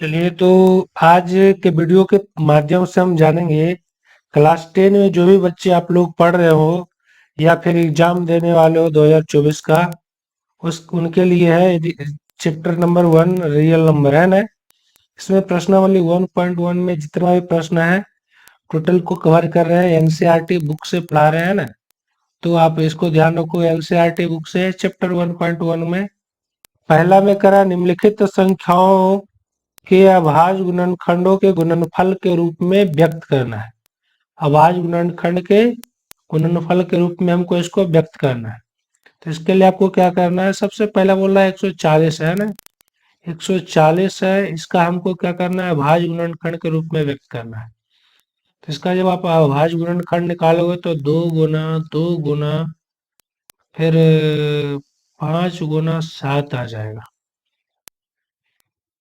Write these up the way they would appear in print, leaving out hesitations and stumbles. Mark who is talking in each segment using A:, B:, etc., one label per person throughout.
A: चलिए तो आज के वीडियो के माध्यम से हम जानेंगे क्लास 10 में जो भी बच्चे आप लोग पढ़ रहे हो या फिर एग्जाम देने वाले हो 2024 का उस उनके लिए है चैप्टर नंबर 1 रियल नंबर है ना। इसमें प्रश्नावली 1.1 में जितना भी प्रश्न है टोटल को कवर कर रहे हैं, एनसीईआरटी बुक से पढ़ा रहे हैं ना। तो आप इसको ध्यान रखो, एनसीईआरटी बुक से चैप्टर 1.1 में पहला में करा निम्नलिखित संख्याओं के अभाज्य गुणनखंडों के गुणनफल के रूप में व्यक्त करना है। अभाज्य गुणनखंड के गुणनफल के रूप में हमको इसको व्यक्त करना है। तो इसके लिए आपको क्या करना है, सबसे पहला बोल रहा है 140 है ना, 140 है, इसका हमको क्या करना है, अभाज्य गुणनखंड के रूप में व्यक्त करना है। तो इसका जब आप अभाज्य गुणनखंड निकालोगे तो 2 गुना फिर 5 गुना 7 आ जाएगा,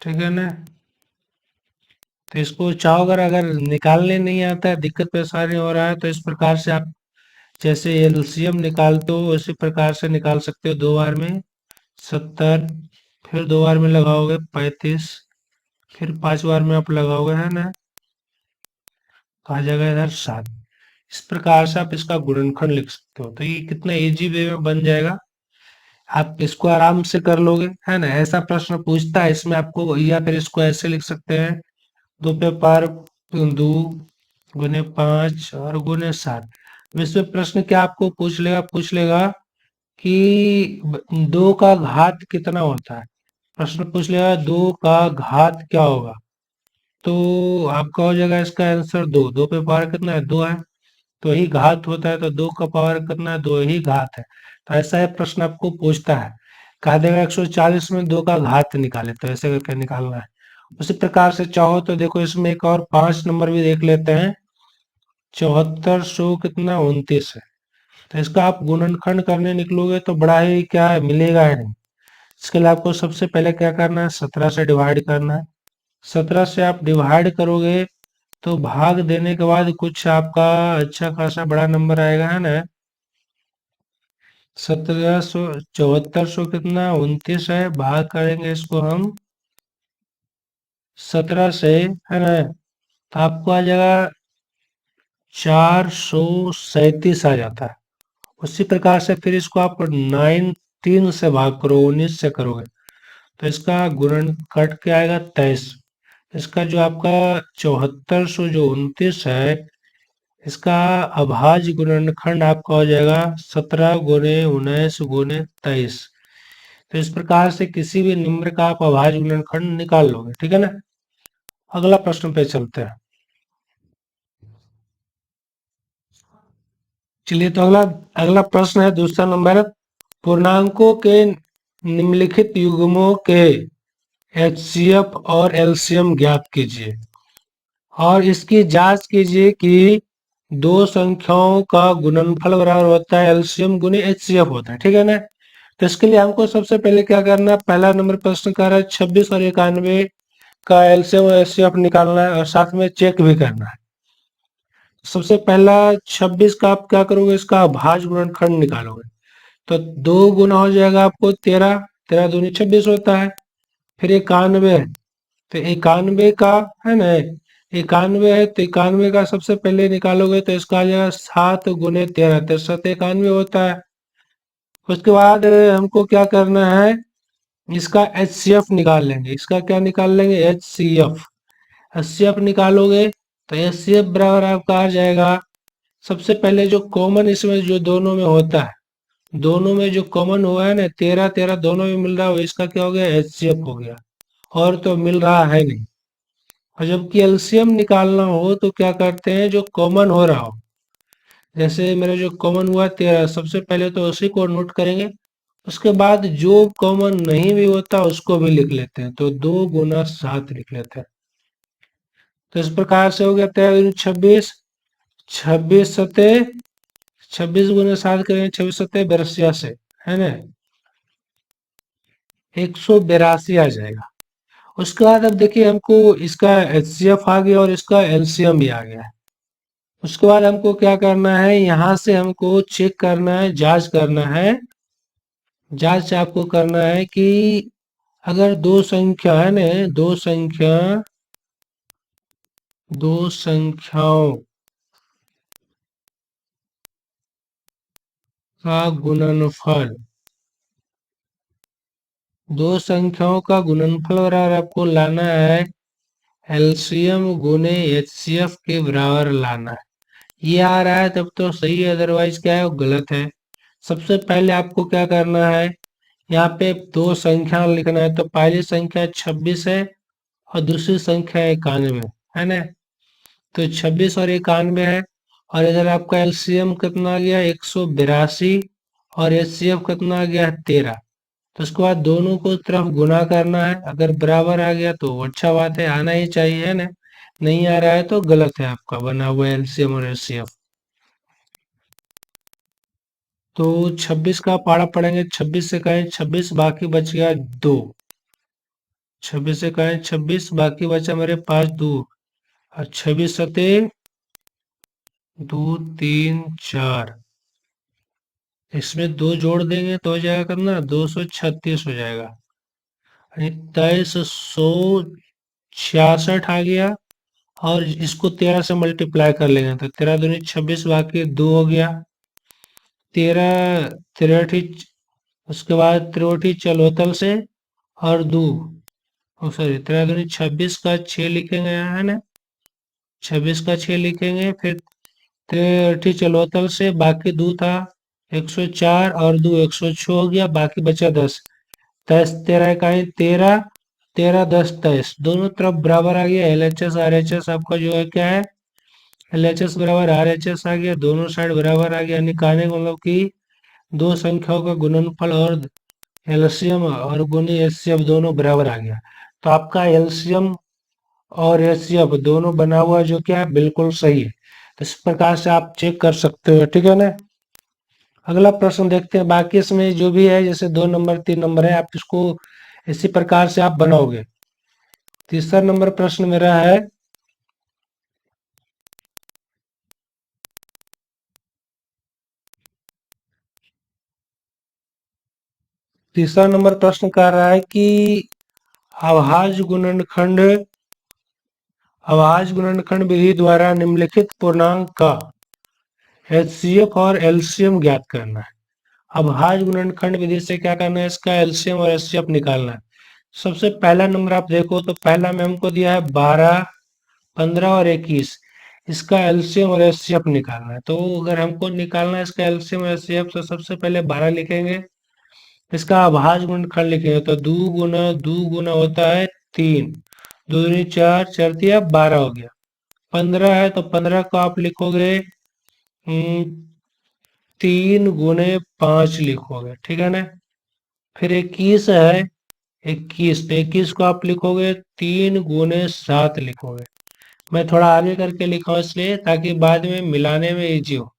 A: ठीक है ना। तो इसको चाहो अगर निकालने नहीं आता है, दिक्कत परेशानी हो रहा है, तो इस प्रकार से आप जैसे एलसीएम निकालते हो उसी प्रकार से निकाल सकते हो। 2 बार में 70, फिर 2 बार में लगाओगे 35, फिर 5 बार में आप लगाओगे है ना, तो आ जाएगा इधर 7। इस प्रकार से आप इसका गुणनखंड लिख सकते हो। तो ये कितना इजी वे में बन जाएगा, आप इसको आराम से कर लोगे है ना। ऐसा प्रश्न पूछता है इसमें आपको, या फिर इसको ऐसे लिख सकते हैं, 2 पे 2 गुने 5 और गुने 7। इसमें प्रश्न क्या आपको पूछ लेगा कि 2 का घात कितना होता है। प्रश्न पूछ लेगा 2 का घात क्या होगा, तो आपका हो जाएगा इसका आंसर 2। 2 पे पावर कितना है, 2 है, तो ही घात होता है, तो 2 का पावर कितना है, 2 ही घात है। तो ऐसा है प्रश्न आपको पूछता है, कहा देगा 140 में 2 का घात निकाले, तो ऐसे करके निकालना है। उसी प्रकार से चाहो तो देखो इसमें एक और 5 नंबर भी देख लेते हैं, 7400 कितना 29 है। तो इसका आप गुणनखंड करने निकलोगे तो बड़ा ही क्या है, मिलेगा ही नहीं। इसके लिए आपको सबसे पहले क्या करना है, 17 से डिवाइड करना है। 17 से आप डिवाइड करोगे तो भाग देने के बाद कुछ आपका अच्छा खासा बड़ा नंबर आएगा है ना। 7400 कितना 29 है, भाग करेंगे इसको हम 17 से है ना, तो आपको आ जाएगा 437 आ जाता है। उसी प्रकार से फिर इसको आप 3 से भाग करो, 19 से करोगे तो इसका गुणन कट के आएगा 23। इसका जो आपका 7400 जो 29 है, इसका अभाज्य गुणनखंड आपका हो जाएगा 17 गुने 19 गुने 23। तो इस प्रकार से किसी भी नंबर का आप अभाज्य गुणनखंड निकाल लोगे, ठीक है ना। अगला प्रश्न पे चलते हैं। चलिए तो अगला अगला प्रश्न है दूसरा नंबर, पूर्णांकों के निम्नलिखित युग्मों के एचसीएफ और एलसीएम ज्ञात कीजिए और इसकी जांच कीजिए कि दो संख्याओं का गुणनफल बराबर होता है एलसीएम गुने एचसीएफ होता है, ठीक है ना। तो इसके लिए हमको सबसे पहले क्या करना है, पहला नंबर प्रश्न कह रहा है 26 और 91 का एलसीएम और एचसीएफ निकालना है और साथ में चेक भी करना है। सबसे पहला 26 का आप क्या करोगे, इसका अभाज्य गुणनखंड निकालोगे, तो 2 गुना हो जाएगा आपको 13, 13 दूनी 26 होता है। फिर 91 है, तो 91 का है ना, 91 है तो 91 का सबसे पहले निकालोगे तो इसका आ जाएगा 7 गुने 13, 93 होता है। उसके बाद हमको क्या करना है, इसका एचसीएफ निकाल लेंगे। इसका क्या निकाल लेंगे, एचसीएफ। एचसीएफ निकालोगे तो एचसीएफ बराबर आपका आ जाएगा, सबसे पहले जो कॉमन इसमें जो दोनों में होता है, दोनों में जो कॉमन हुआ है ना, 13 13 दोनों में मिल रहा हो, इसका क्या हो गया, एचसीएफ हो गया। और तो मिल रहा है नहीं। और जबकि एलसीएम निकालना हो तो क्या करते हैं, जो कॉमन हो रहा हो, जैसे मेरा जो कॉमन हुआ 13, सबसे पहले तो उसी को नोट करेंगे, उसके बाद जो कॉमन नहीं भी होता उसको भी लिख लेते हैं, तो 2 गुना 7 लिख लेते हैं। तो इस प्रकार से हो गया 13 छब्बीस 26 गुना 7 करेंगे, 26 7 82 है ना, 182 आ जाएगा। उसके बाद अब देखिए हमको इसका एचसीएफ आ गया और इसका एलसीएम भी आ गया है। उसके बाद हमको क्या करना है, यहाँ से हमको चेक करना है, जांच करना है। जांच आपको करना है कि अगर दो संख्या है ना, दो संख्याओं का गुणनफल, दो संख्याओं का गुणनफल अगर आपको लाना है एलसीएम गुने एचसीएफ के बराबर लाना है, ये आ रहा है तब तो सही है, अदरवाइज क्या है वो गलत है। सबसे पहले आपको क्या करना है, यहाँ पे दो संख्या लिखना है, तो पहली संख्या 26 है और दूसरी संख्या 91 है ना। तो 26 और 91 है, और इधर आपका एलसीएम कितना आ गया 182, और एचसीएफ कितना आ गया 13। तो उसके बाद दोनों को तरफ गुना करना है, अगर बराबर आ गया तो अच्छा बात है, आना ही चाहिए है ना। नहीं आ रहा है तो गलत है आपका बना हुआ एलसीएम और एचसीएफ। तो 26 का पारा पड़ेंगे, 26 से कहें 26, बाकी बच गया 2। 26 से कहें 26, बाकी बचा मेरे पास 2, और 26 सते 2 3 4, इसमें 2 जोड़ देंगे तो हो जाएगा कितना 236 हो जाएगा, यानी 2366 आ गया। और इसको 13 से मल्टीप्लाई कर लेंगे तो 13 दूनी 26, बाकी 2 हो गया। 13 तिरठी, उसके बाद त्रियोठी चलवतल से और 2, सॉरी 13 दूनी 26 का 6 लिखेंगे यहाँ है ना, 26 का 6 लिखेंगे, फिर तिरठी चलवतल से बाकी 2 था 104, और 2 106 हो गया, बाकी बचा 10। 10 13 इकाई 13, 13 10 23, दोनों तरफ बराबर आ गया। एलएचएस आरएचएस आपका जो है क्या है, एलएचएस बराबर आरएचएस आ गया, दोनों साइड बराबर आ गया, निकालने का मतलब कि दो संख्याओं का गुणनफल और एलसीएम और गुणी एचसीएफ दोनों बराबर आ गया। तो आपका एलसीएम और एचसीएफ दोनों बना हुआ जो क्या है बिल्कुल सही है। तो इस प्रकार से आप चेक कर सकते हो, ठीक है ना। अगला प्रश्न देखते हैं, बाकी इसमें जो भी है जैसे 2 नंबर 3 नंबर है, आप इसको इसी प्रकार से आप बनाओगे। तीसरा नंबर प्रश्न मेरा है, तीसरा नंबर प्रश्न कह रहा है कि अभाज्य गुणनखंड, अभाज्य गुणनखंड विधि द्वारा निम्नलिखित पूर्णांक का एचसीएफ और एलसीएम ज्ञात करना है। अभाज्य गुणनखंड विधि से क्या करना है, इसका एलसीएम और एचसीएफ निकालना है। सबसे पहला नंबर आप देखो तो पहला में हमको दिया है 12, 15 और 21, इसका एलसीएम और एचसीएफ निकालना है। तो अगर हमको निकालना है इसका एलसीएम और एचसीएफ, तो सबसे पहले 12 लिखेंगे, इसका अभाज्य गुणनखंड लिखेंगे तो दो गुना होता है 3, दो दूनी 4, 4 तिया 12 हो गया। 15 है तो 15 को आप लिखोगे 3 गुने 5 लिखोगे, ठीक है ना। फिर 21 है, 21 तो 21 को आप लिखोगे 3 गुने 7 लिखोगे। मैं थोड़ा आगे करके लिखा हूँ इसलिए ताकि बाद में मिलाने में इजी हो।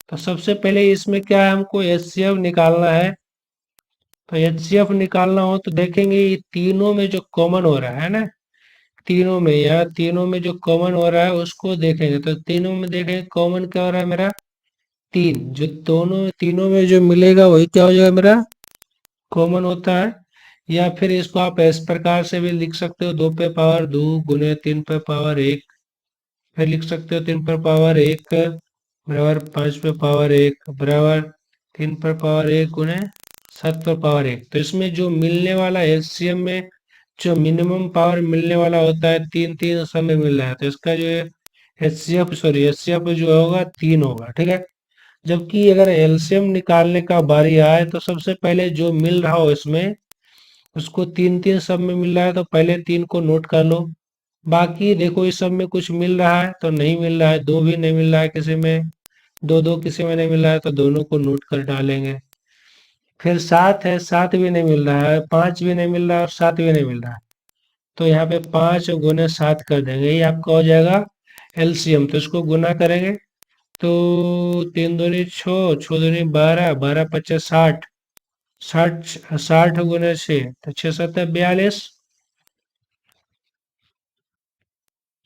A: तो सबसे पहले इसमें क्या है, हमको एचसीएफ निकालना है। तो एचसीएफ निकालना हो तो देखेंगे ये तीनों में जो कॉमन हो रहा है ना, तीनों में, यहाँ तीनों में जो कॉमन हो रहा है उसको देखेंगे। तो तीनों में देखेंगे कॉमन क्या हो रहा है मेरा 3, जो दोनों तीनों में जो मिलेगा वही क्या हो जाएगा मेरा कॉमन होता है। या फिर इसको आप इस प्रकार से भी लिख सकते हो, 2 पे पावर 2 गुने 3 पे पावर 1, फिर लिख सकते हो 3 पे पावर 1 बराबर 5 पे पावर 1 बराबर 3 पे पावर 1 गुने 7 पे पावर 1। तो इसमें जो मिलने वाला एलसीएम में जो मिनिमम पावर मिलने वाला होता है 3 3 सब में मिल रहा है, तो इसका जो है एचसीएफ सॉरी एचसीएफ जो होगा 3 होगा, ठीक है। जबकि अगर एलसीएम निकालने का बारी आए तो सबसे पहले जो मिल रहा हो इसमें उसको 3 3 सब में मिल रहा है तो पहले 3 को नोट कर लो। बाकी देखो इस सब में कुछ मिल रहा है तो नहीं मिल रहा है, 2 भी नहीं मिल रहा है किसी में, 2 2 किसी में नहीं मिल रहा है तो दोनों को नोट कर डालेंगे। फिर 7 है, 7 भी नहीं मिल रहा है, 5 भी नहीं मिल रहा है और 7 भी नहीं मिल रहा है, तो यहाँ पे 5 गुने 7 कर देंगे, ये आपका हो जाएगा एलसीएम। तो इसको गुना करेंगे तो 3 दूनी 6, 6 दूनी 12, 12 पचास 60, 60 60 गुने 6 तो 6 7 42,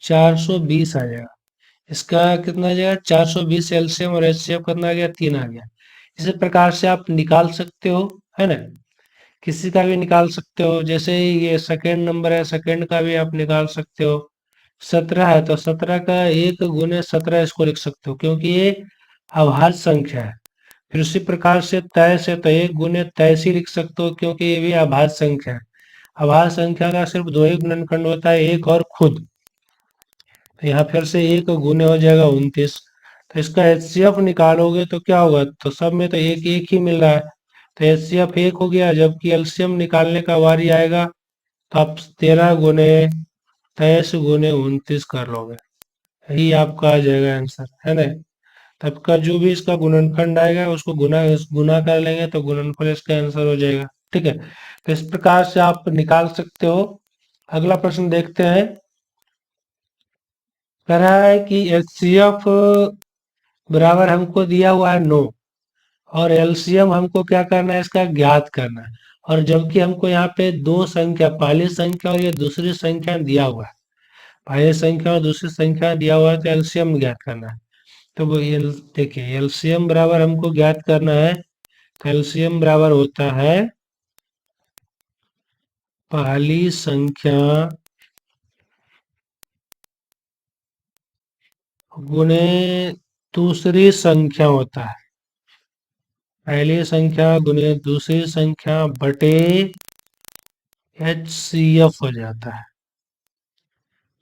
A: 420 आ जाएगा। इसका कितना आ जाएगा 420 एलसीएम और एचसीएफ कितना आ गया 3 आ गया। इसी प्रकार से आप निकाल सकते हो, है ना। किसी का भी निकाल सकते हो, जैसे ये सेकंड नंबर है, सेकंड का भी आप निकाल सकते हो। 17 है तो 17 का 1 गुने 17 इसको लिख सकते हो, क्योंकि ये अभाज्य संख्या है। फिर उसी प्रकार से 23 है तो 1 गुने 23 ही लिख सकते हो, क्योंकि ये भी अभाज्य संख्या है। अभाज्य संख्या का सिर्फ दो ही गुणनखंड होता है, एक और खुद। तो यहाँ फिर से 1 गुने हो जाएगा 29। तो इसका एचसीएफ निकालोगे तो क्या होगा, तो सब में तो एक एक ही मिल रहा है, तो एचसीएफ 1 हो गया। जबकि एलसीएम निकालने का बारी आएगा तो आप 13 गुने 23 गुने 29 कर लोगे, यही आपका आ जाएगा आंसर, है ना। तब का जो भी इसका गुणनखंड आएगा उसको गुना गुना कर लेंगे तो गुणनफल इसका आंसर हो जाएगा। ठीक है, तो इस प्रकार से आप निकाल सकते हो। अगला प्रश्न देखते हैं। कह रहा है कि एचसीएफ बराबर हमको दिया हुआ है 9, और एलसीएम हमको क्या करना है, इसका ज्ञात करना है। और जबकि हमको यहाँ पे दो संख्या, पहली संख्या और ये दूसरी संख्या दिया हुआ है, पहली संख्या और दूसरी संख्या दिया हुआ है, तो एलसीएम ज्ञात करना है। तो वो देखिए एलसीएम बराबर हमको ज्ञात करना है, तो एलसीएम बराबर होता है पहली संख्या गुणे दूसरी संख्या होता है, पहली संख्या गुणे दूसरी संख्या बटे एचसीएफ हो जाता है।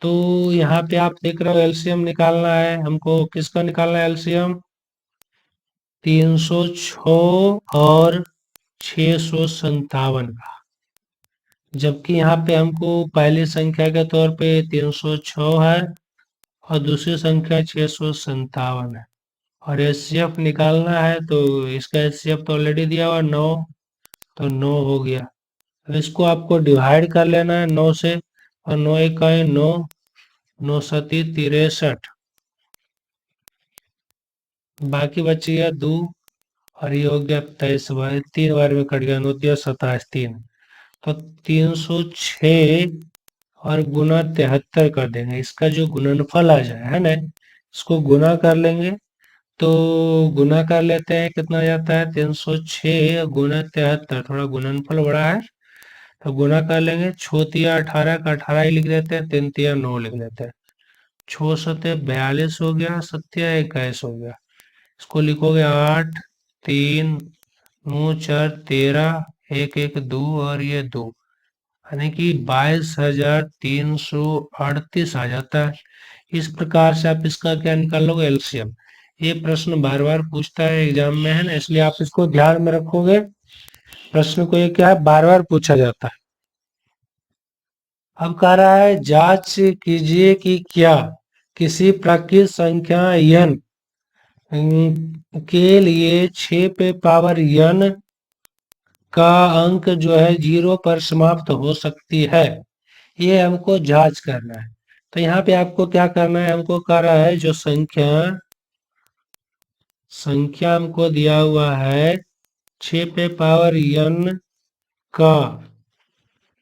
A: तो यहाँ पे आप देख रहे हो एलसीएम निकालना है हमको, किसका निकालना है एलसीएम, 306 और 657 का। जबकि यहाँ पे हमको पहली संख्या के तौर पे 306 है और दूसरी संख्या 657 है, और एचसीएफ निकालना है तो इसका एचसीएफ तो ऑलरेडी दिया हुआ 9, तो 9 हो गया। अब इसको आपको डिवाइड कर लेना है 9 से, और 9 इक्का 9, 9 सती 63, बाकी बच गया 2, और ये हो गया 23 बार, 3 बार में कट गया, 9 3 तो 306 और गुना 73 कर देंगे, इसका जो गुणनफल आ जाए, है ना, इसको गुना कर लेंगे। तो गुना कर लेते हैं, कितना जाता है, 306 गुना 73, थोड़ा गुणनफल बड़ा है तो गुना कर लेंगे। 6 तिया 18 का 18 ही लिख देते हैं, 3 तिया 9 लिख देते हैं। 6 सते 42 हो गया, 7 तिया 21 हो गया। इसको लिखोगे 8 3 9 4 13 1 1 2 और ये 2, यानी कि 22,338 आ जाता है। इस प्रकार से आप इसका क्या निकाल लोगे, एलसीएम। ये प्रश्न बार बार पूछता है एग्जाम में, है ना, इसलिए आप इसको ध्यान में रखोगे। प्रश्न को ये क्या है, बार बार पूछा जाता है। अब कह रहा है जांच कीजिए कि क्या किसी प्राकृत संख्या n के लिए 6 पे पावर n का अंक जो है 0 पर समाप्त हो सकती है, ये हमको जांच करना है। तो यहाँ पे आपको क्या करना है, हमको कह रहा है जो संख्या हमको दिया हुआ है 6 पे पावर n का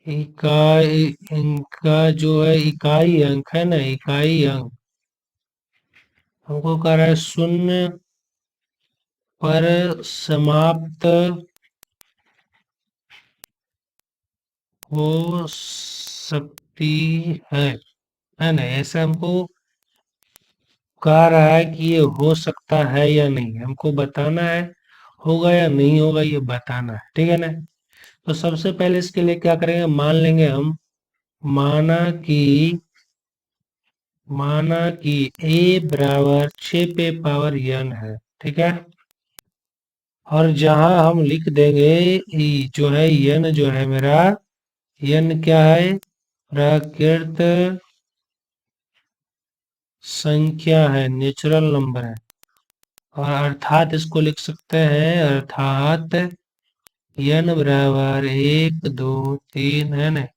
A: इकाई, इनका जो है इकाई अंक, है ना, इकाई अंक हमको कह रहा है 0 पर समाप्त हो सकती है ना, ऐसा हमको कह रहा है कि ये हो सकता है या नहीं, हमको बताना है, होगा या नहीं होगा ये बताना है, ठीक है ना। तो सबसे पहले इसके लिए क्या करेंगे, मान लेंगे हम, माना कि माना कि a बराबर 6 पे पावर n है, ठीक है। और जहां हम लिख देंगे जो है n जो है मेरा, n क्या है, प्राकृत संख्या है, नेचुरल नंबर है। और अर्थात इसको लिख सकते हैं, अर्थात n बराबर 1 2 3, है ना,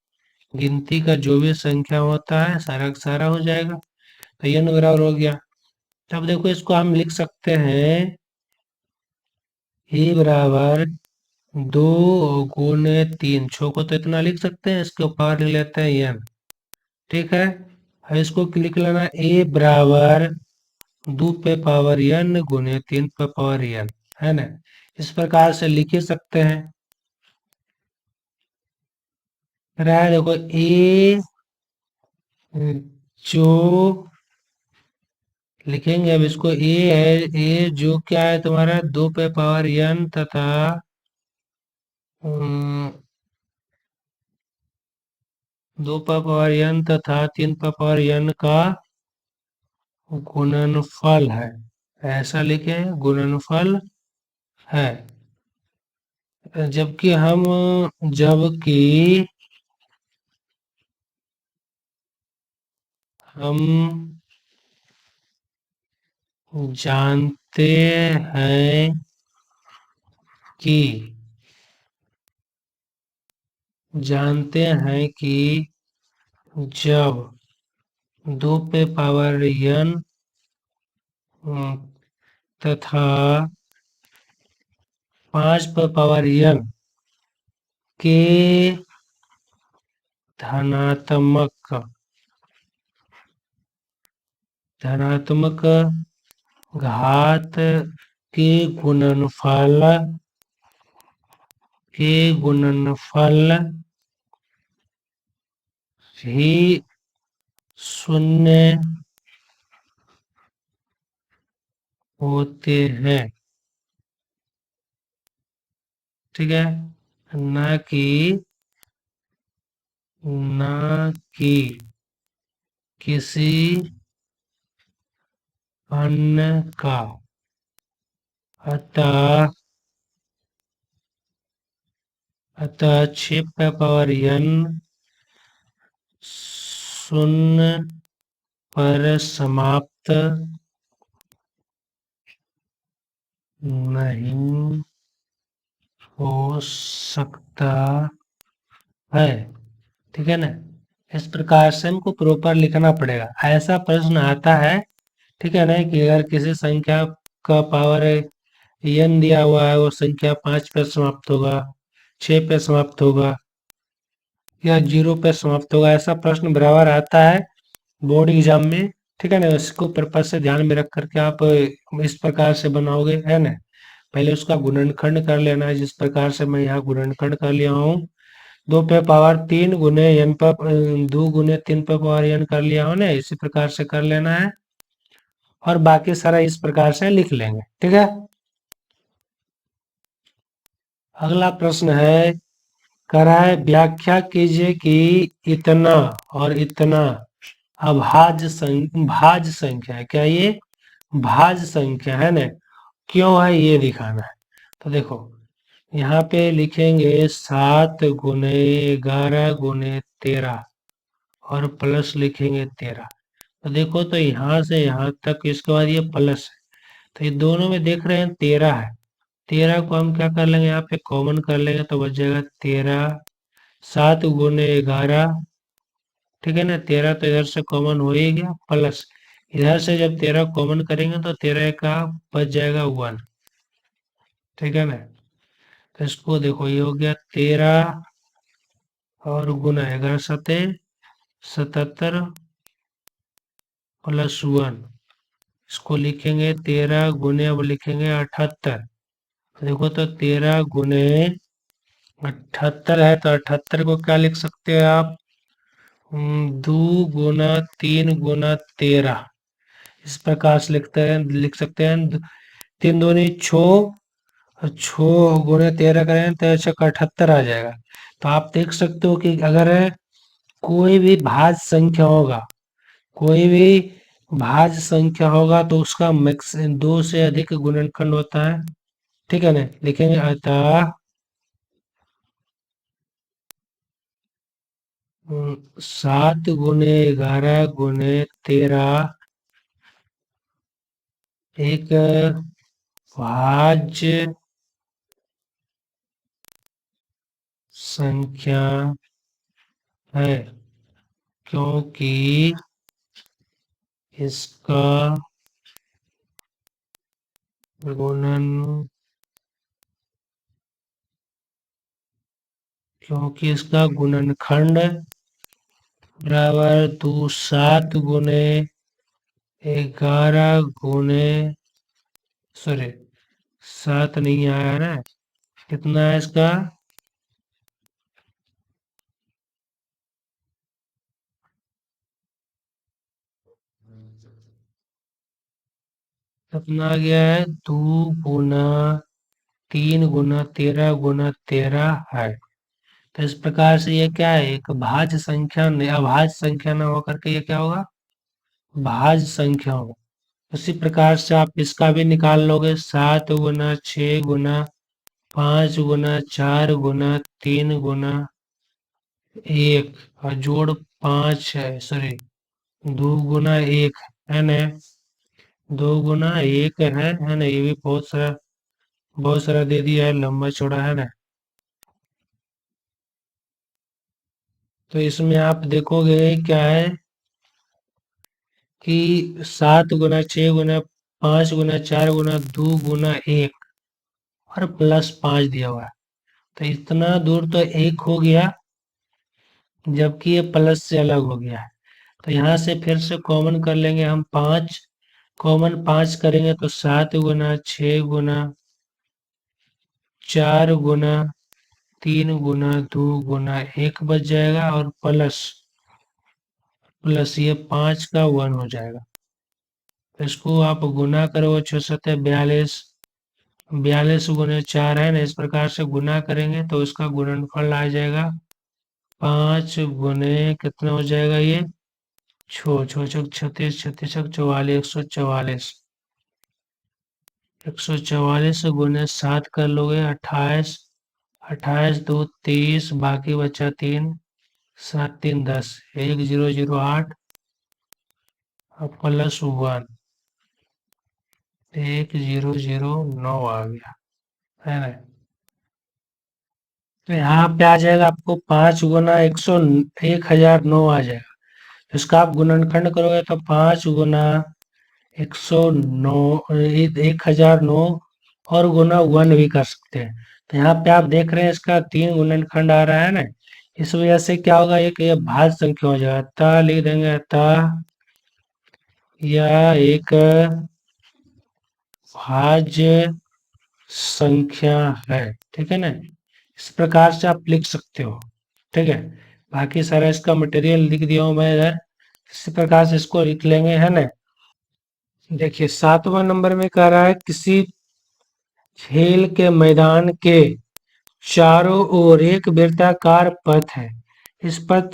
A: गिनती का जो भी संख्या होता है सारा का सारा हो जाएगा, तो n बराबर हो गया। तब देखो इसको हम लिख सकते हैं a बराबर 2 गुने 3, छो को तो इतना लिख सकते हैं, इसके ऊपर लिख लेते हैं n, ठीक है। अब इसको लिख लेना a बराबर 2 पे पावर n गुने 3 पे पावर n, है ना, इस प्रकार से लिख ही सकते हैं। रहा है देखो ए जो लिखेंगे अब इसको ए है ए जो क्या है तुम्हारा 2 पे पावर n तथा अम, 2 पे पावर n तथा 3 पे पावर n का गुणनफल है। ऐसा लिखे गुणनफल है। जबकि जबकि हम जानते हैं कि जब 2 पे पावर n तथा 5 पे पावर n के धनात्मक धनात्मक घात के गुणनफल ही शून्य होते हैं। ठीक है। न कि न कि किसी अन्य का। अतः 6 पे पावर n शून्य पर समाप्त नहीं हो सकता है। ठीक है ना। इस प्रकार से हमको प्रॉपर लिखना पड़ेगा। ऐसा प्रश्न आता है, ठीक है ना, कि अगर किसी संख्या का पावर n दिया हुआ है, वो संख्या 5 पे समाप्त होगा, 6 पे समाप्त होगा या 0 पे समाप्त होगा। ऐसा प्रश्न बराबर आता है बोर्ड एग्जाम में। ठीक है ना। इसको पर्पज से ध्यान में रख करके आप इस प्रकार से बनाओगे, है ना। पहले उसका गुणनखंड कर लेना है, जिस प्रकार से मैं यहाँ गुणनखंड कर लिया हूँ। 2 पे पावर 3 गुने n पर 2 गुने 3 पे पावर n कर लिया हूँ ना, इसी प्रकार से कर लेना है और बाकी सारा इस प्रकार से लिख लेंगे। ठीक है। अगला प्रश्न है, कराए व्याख्या कीजिए कि इतना और इतना भाज्य संख्या है। क्या ये भाज्य संख्या है ना, क्यों है ये दिखाना है। तो देखो यहाँ पे लिखेंगे 7 गुने 11 गुने 13 और प्लस लिखेंगे 13। तो देखो तो यहाँ से यहाँ तक, इसके बाद ये प्लस है, तो ये दोनों में देख रहे हैं 13 है। 13 को हम क्या कर लेंगे, यहाँ पे कॉमन कर लेंगे तो बच जाएगा 13। 7 गुने 11, ठीक है ना। 13 तो इधर से कॉमन हो ही गया, प्लस इधर से जब 13 कॉमन करेंगे तो 13 का बच जाएगा 1। ठीक है ना। तो इसको देखो ये हो गया 13 और गुना 11 सते 77 प्लस 1। इसको लिखेंगे 13 गुने, अब लिखेंगे 78। देखो तो 13 गुने 78 है, तो 78 को क्या लिख सकते हैं आप, 2 गुना 3 गुना 13, इस प्रकार से लिख सकते हैं। 3 दूनी 6, 6 गुने 13 करें तो 78 आ जाएगा। तो आप देख सकते हो कि अगर कोई भी भाज्य संख्या होगा, कोई भी भाज्य संख्या होगा तो उसका मैक्स 2 से अधिक गुणनखंड होता है। ठीक है ना। लिखेंगे अतः 7 गुने 11 गुने 13 एक भाज्य संख्या है, क्योंकि इसका गुणन क्योंकि इसका गुणनखंड बराबर 7 गुने 11 गुने, सॉरी 7 नहीं आया ना, कितना है इसका कितना आ गया है? 2 गुना 3 गुना 13 गुना 13 है। तो इस प्रकार से ये क्या है? एक भाज्य संख्या अभाज्य संख्या न होकर के ये क्या होगा? भाज्य संख्या होगा। उसी प्रकार से आप इसका भी निकाल लोगे। 7 गुना 6 गुना 5 गुना 3 गुना 1 और जोड़ 5 है, सॉरी 2 गुना 1 है ना? 2 गुना 1 है ना? ये भी बहुत सारा दे दिया है, लंबा चौड़ा है ना? तो इसमें आप देखोगे क्या है कि 7 गुना 6 गुना 5 गुना 4 गुना 2 गुना 1 और +5 दिया हुआ है। तो इतना दूर तो 1 हो गया, जबकि ये प्लस से अलग हो गया है। तो यहाँ से फिर से कॉमन कर लेंगे हम 5। कॉमन 5 करेंगे तो 7 गुना 6 गुना 4 गुना 3 गुना 2 गुना 1 बच जाएगा और प्लस प्लस ये 5 का 1 हो जाएगा। तो इसको आप गुना करोगे 6 7 42, 42 गुने 4 है ना? इस प्रकार से गुना करेंगे तो इसका गुणनफल आ जाएगा 5 गुने कितना हो जाएगा ये? छो छो छक 36, 36 छक 44, 144। 144 गुने 7 कर लोगे 28, 28 2 30, बाकी बचा 3, 7 3 10, 1008 और +1, 1009 आ गया है ना? तो यहाँ पे आ जाएगा आपको 5 गुना 1009 आ जाएगा। इसका आप गुणनखंड करोगे तो 5 गुना 109, 1009 और गुना 1 भी कर सकते हैं। तो यहाँ पे आप देख रहे हैं इसका 3 गुणनखंड आ रहा है ना? इस वजह से क्या होगा, एक ये भाज्य संख्या हो जाएगा। अतः लिख देंगे, अतः यह एक भाज्य संख्या है। ठीक है ना? इस प्रकार से आप लिख सकते हो। ठीक है? बाकी सारा इसका मटेरियल लिख दिया हूँ मैं इधर। इसी प्रकार से इसको लिख लेंगे, है ना? देखिए 7वां नंबर में कह रहा है किसी खेल के मैदान के चारों ओर एक वृत्ताकार पथ है। इस पथ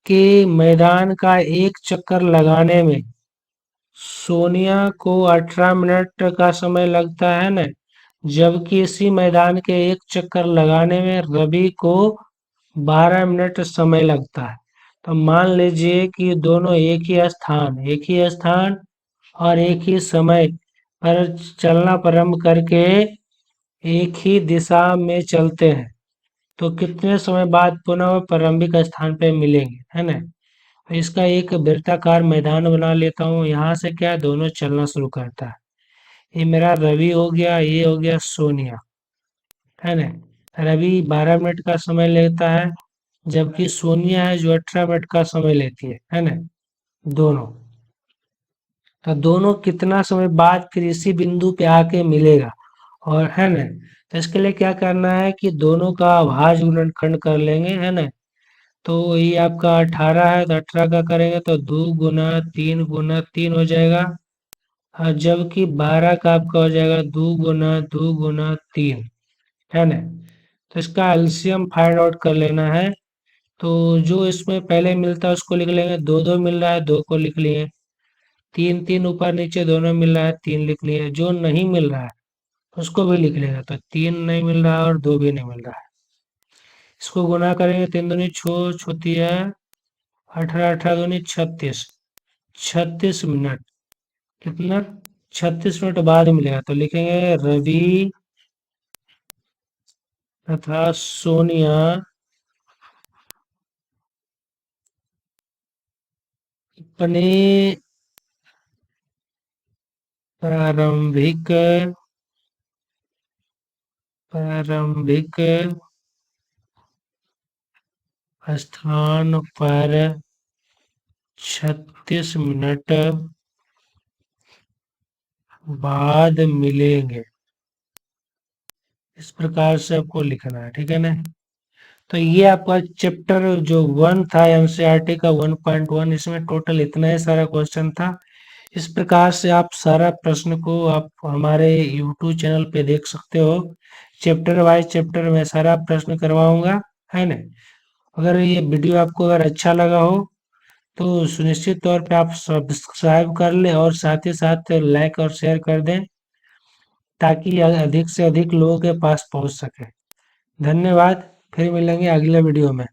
A: के मैदान का एक चक्कर लगाने में सोनिया को 18 मिनट का समय लगता है ना? जबकि इसी मैदान के एक चक्कर लगाने में रवि को 12 मिनट समय लगता है। तो मान लीजिए कि दोनों एक ही स्थान और एक ही समय पर चलना प्रारंभ करके एक ही दिशा में चलते हैं, तो कितने समय बाद पुनः वो प्रारंभिक स्थान पे मिलेंगे, है ना? तो इसका एक वृत्ताकार मैदान बना लेता हूँ। यहाँ से क्या है, दोनों चलना शुरू करता है। ये मेरा रवि हो गया, ये हो गया सोनिया, है ना? रवि 12 मिनट का समय लेता है, जबकि सोनिया है जो 18 मिनट का समय लेती है ना? दोनों। तो दोनों कितना समय बाद फिर इसी बिंदु पे आके मिलेगा, और है ना? तो इसके लिए क्या करना है कि दोनों का भाज्य गुणनखंड कर लेंगे, है ना? तो ये आपका 18 है तो 18 का करेंगे तो 2 गुना 3 गुना 3 हो जाएगा, और जबकि 12 का आपका हो जाएगा 2 गुना 2 गुना 3, है ना? तो इसका एलसीएम फाइंड आउट कर लेना है। तो जो इसमें पहले मिलता है उसको लिख लेंगे, 2 2 मिल रहा है 2 को लिख लिए, 3 3 ऊपर नीचे दोनों मिल रहा है 3 लिख लिए, जो नहीं मिल रहा है उसको भी लिख लेगा। तो 3 नहीं मिल रहा है और 2 भी नहीं मिल रहा है। इसको गुना करेंगे, 3 दूनी छो छोती है 18, 18 दूनी 36, 36 मिनट। कितना? 36 मिनट बाद मिलेगा। तो लिखेंगे रवि तथा सोनिया अपने प्रारंभिक प्रारंभिक स्थान पर 36 मिनट बाद मिलेंगे। इस प्रकार से आपको लिखना है, ठीक है ना? तो ये आपका चैप्टर जो 1 था एनसीईआरटी का 1.1, इसमें टोटल इतना ही सारा क्वेश्चन था। इस प्रकार से आप सारा प्रश्न को आप हमारे यूट्यूब चैनल पे देख सकते हो। चैप्टर वाइज चैप्टर में सारा प्रश्न करवाऊंगा, है ना। अगर ये वीडियो आपको अगर अच्छा लगा हो तो सुनिश्चित तौर पे आप सब्सक्राइब कर लें और साथ ही साथ लाइक और शेयर कर दें, ताकि अधिक से अधिक लोगों के पास पहुंच सके। धन्यवाद, फिर मिलेंगे अगले वीडियो में।